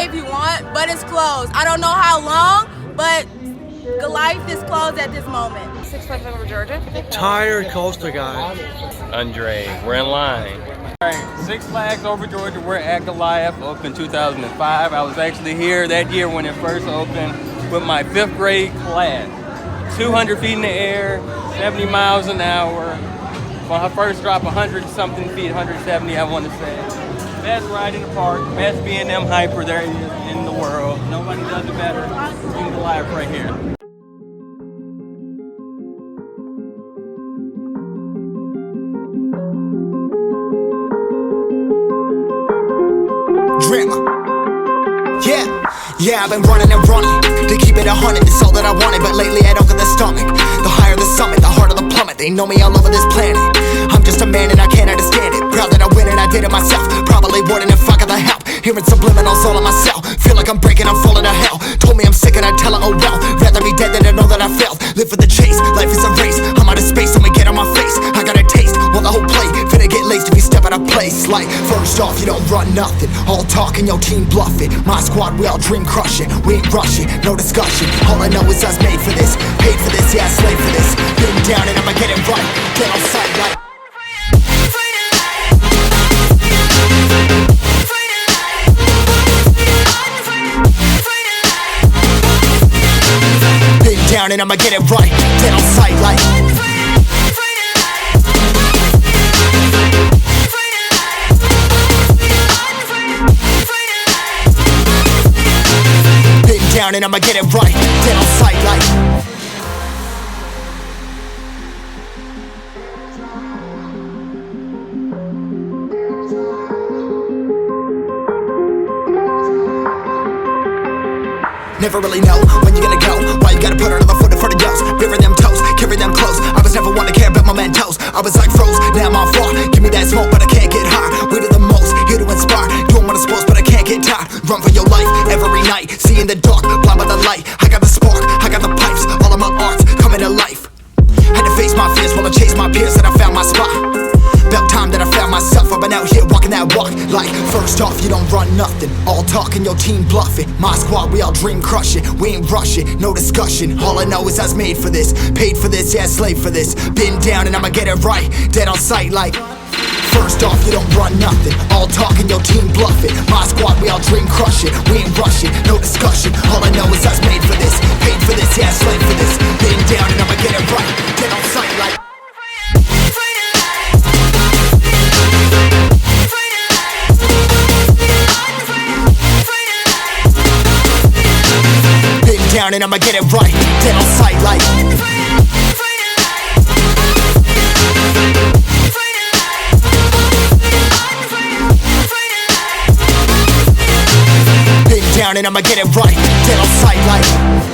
stay if you want, but it's closed. I don't know how long, but Goliath is closed at this moment. Six Flags Over Georgia. Tired coaster guy. Andre, we're in line. All right, Six Flags Over Georgia, we're at Goliath, opened in 2005. I was actually here that year when it first opened with my 5th grade class. 200 feet in the air, 70 miles an hour. For her first drop, 100-something feet, 170 I want to say. Best ride in the park, best B&M hyper there is in the world. Nobody does it better than Goliath right here. Drama. Yeah, I've been running and running to keep it 100, it's all that I wanted. But lately I don't get the stomach. The higher the summit, the harder the plummet. They know me all over this planet. I'm just a man and I can't understand it. Proud that I win and I did it myself. Probably wouldn't if I got the help. Hearing subliminals all on myself. Feel like I'm breaking, I'm falling to hell. Told me I'm sick and I tell her, oh well. Rather be dead than to know that I failed. Live for the chase, life is a race. I'm out of space, I'ma get on my face. I got a taste, want the whole plate. Finna get laced if you step out of place. Like, first off, you don't run nothing. All talk and your team bluff it. My squad, we all dream crushing. We ain't rushing, no discussion. All I know is I was made for this. Paid for this, yeah, slave for this. Been down and I'ma get it right. Get on sight like down and I'ma get it right. Dead on sight like been down and I'ma get it right. Dead on sight like never really know when you're gonna go. Why you gotta put another foot in front of yours? Bury them toes, carry them close. I was never one to care about my mentos. I was like froze, now I'm on floor. Give me that smoke, but I can't get high. We do the most, here to inspire. Doing what I'm supposed, but I can't get tired. Run for your life every night. See in the dark, blind by the light. I got the spark, I got the pipes. All of my arts coming to life. Had to face my fears while I chased my peers, and I found my spot. About time that I found myself. I've been out here walking that walk. Like, first off, you don't run nothing. All talk and your team bluffing. My squad, we all dream crushing. We ain't rushing, no discussion. All I know is I was made for this. Paid for this, yeah, slave for this. Been down and I'ma get it right. Dead on sight like first off, you don't run nothing. All talk and your team bluffing. My squad, we all dream crushing. We ain't rushing, no discussion. All I know is I was made for this. Paid for this, yeah, slave for this. Been down and I'ma get it right. Dead on sight like down and I'ma get it right. Dead on sight like been down and I'ma get it right. Dead on sight like